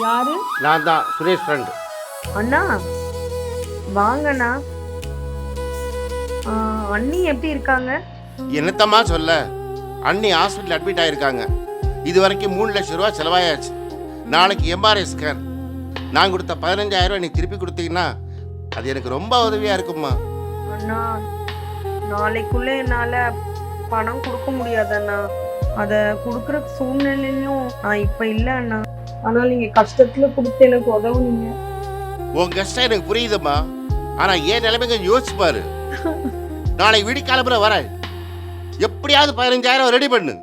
யாரு? நான் தான் சுரேஷ் ஃப்ரெண்ட். அண்ணா வாங்கண்ணா. அண்ணி எப்படி இருக்காங்க? என்னத்தம்மா சொல்ல, அண்ணி ஹாஸ்பிட்டல் அட்மிட் ஆகிருக்காங்க. இது வரைக்கும் 3 லட்சம் ரூபா செலவாயாச்சு. நாளைக்கு எம்ஆர்ஐ ஸ்கேன். நான் கொடுத்த 15,000 ரூபா நீ திருப்பி கொடுத்தீங்கன்னா அது எனக்கு ரொம்ப உதவியாக இருக்கும்மா. அண்ணா நாளைக்குள்ள என்னால் பணம் கொடுக்க முடியாதண்ணா. அதை கொடுக்குற சூழ்நிலையும் நான் இப்போ இல்லை அண்ணா. ஆனால் நீங்கள் கஷ்டத்தில் கொடுத்து எனக்கு உதவுனீங்க. உன் கஷ்டம் எனக்கு புரியுதும்மா. ஆனால் ஏன் நிலைமைங்க யோசிச்சு பாரு. நாளைக்கு விடிக்காலப்புற வர எப்படியாவது 15,000 ரெடி பண்ணு.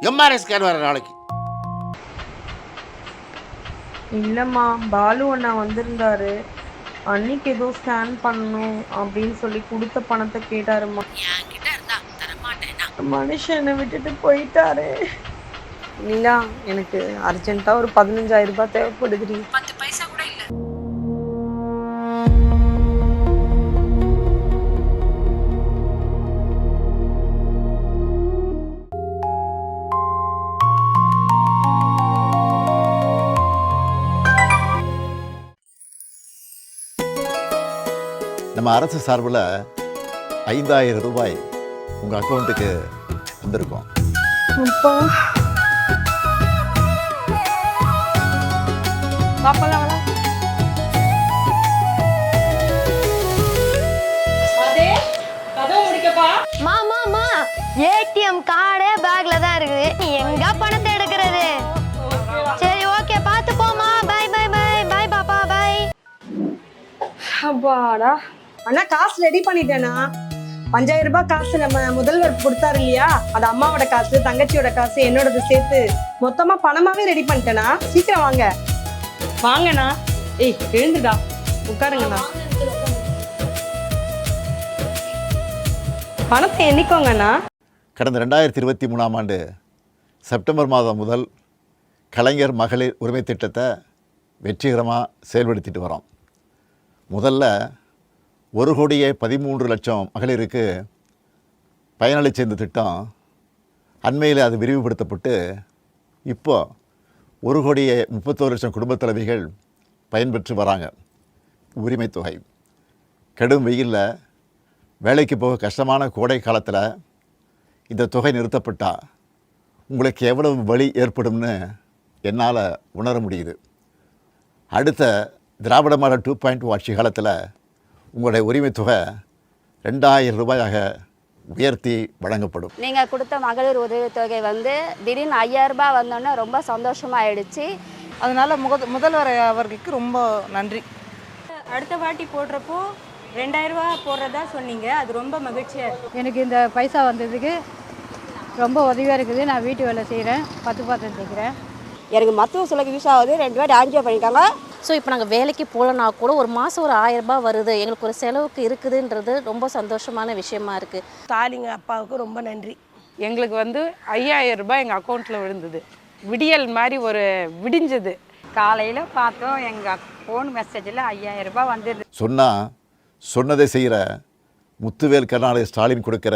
எம்ஆர்ஐ ஸ்கேன் வர நாளைக்கு. இல்லைம்மா, பாலு அண்ணா வந்திருந்தாரு. அன்னைக்கு ஏதோ ஸ்கேன் பண்ணணும் அப்படின்னு சொல்லி கொடுத்த பணத்தை கேட்டாருமா. மனுஷன் என்னை விட்டுட்டு போயிட்டாரு. இல்லா, எனக்கு அர்ஜென்ட்டா ஒரு 15,000 ரூபாய் தேவைப்படுது. 10 பைசா கூட இல்ல. நம்ம அரசு சார்பில் 5,000 ரூபாய் உங்கள் அக்கௌண்ட்டுக்கு வந்திருக்கோம். அப்பா மாமா ஏடிஎம் கார்டே பேக்ல தான் இருக்குது. எங்க பணத்தை எடுக்கிறது? சரி ஓகே, பார்த்து போமா. பை பை பை பை பாப்பா பை. அப்பாடா அண்ணா, காசு ரெடி பண்ணிட்டேனா? 5,000 ரூபாய் காசு நம்ம முதல்வர் கொடுத்தாரு இல்லையா, அது அம்மாவோட காசு, தங்கச்சியோட காசு, என்னோடது சேர்த்து மொத்தமா பணமாவே ரெடி பண்ணிட்டேனா. சீக்கிரம் வாங்க வாங்கண்ணா. ஏய் எழுந்துடா, உட்காருங்கண்ணா. பணத்தை எண்ணிக்கோங்கண்ணா. கடந்த 2023ஆம் ஆண்டு செப்டம்பர் மாதம் முதல் கலைஞர் மகளிர் உரிமை திட்டத்தை வெற்றிகரமாக செயல்படுத்திட்டு வரோம். முதல்ல 1,13,00,000 மகளிருக்கு பயனளிச்ச இந்த திட்டம் அண்மையில் அது விரிவுபடுத்தப்பட்டு இப்போ 1,31,00,000 குடும்பத் தலைவிகள் பயன்பெற்று வராங்க. உரிமை தொகை கடும் வெயிலில் வேலைக்கு போக கஷ்டமான கோடை காலத்தில் இந்த தொகை நிறுத்தப்பட்டால் உங்களுக்கு எவ்வளவு வலி ஏற்படும்னு என்னால் உணர முடியுது. அடுத்த திராவிட மாடல் 2.0 ஆட்சி காலத்தில் உங்களுடைய உரிமை தொகை 2,000 ரூபாயாக உயர்த்தி வழங்கப்படும். நீங்கள் கொடுத்த மகளிர் உதவித்தொகை திடீர்னு 5,000 ரூபாய் வந்தோன்னே ரொம்ப சந்தோஷமாயிடுச்சு. அதனால் முதல்வர் அவர்களுக்கு ரொம்ப நன்றி. அடுத்த வாட்டி போடுறப்போ 2,000 ரூபா போடுறதா சொன்னீங்க, அது ரொம்ப மகிழ்ச்சியாக இருக்குது. எனக்கு இந்த பைசா வந்ததுக்கு ரொம்ப உதவியாக இருக்குது. நான் வீட்டு வேலை செய்கிறேன், 10 பாத்திரம் தைக்கிறேன். எனக்கு மருத்துவ செலவுக்கு யூஸ் ஆகுது. 2 வாட்டி ஆன்ஜியோ பண்ணிட்டாங்க. ஸோ இப்போ நாங்கள் வேலைக்கு போகலனா கூட ஒரு மாதம் ஒரு 1,000 ரூபாய் வருது, எங்களுக்கு ஒரு செலவுக்கு இருக்குதுன்றது ரொம்ப சந்தோஷமான விஷயமா இருக்குது. ஸ்டாலின் அப்பாவுக்கு ரொம்ப நன்றி. எங்களுக்கு 5,000 ரூபாய் எங்கள் அக்கௌண்ட்டில் விழுந்தது. விடியல் மாதிரி ஒரு விடிஞ்சது. காலையில் பார்த்தோம், எங்கள் ஃபோன் மெசேஜில் 5,000 ரூபாய் வந்துடுது. சொன்னதை செய்கிற முத்துவேல் கருணாநிதி ஸ்டாலின் கொடுக்கிற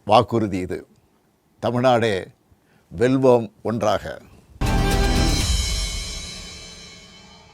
வாக்குறுதி இது. தமிழ்நாடே வெல்வோம் ஒன்றாக.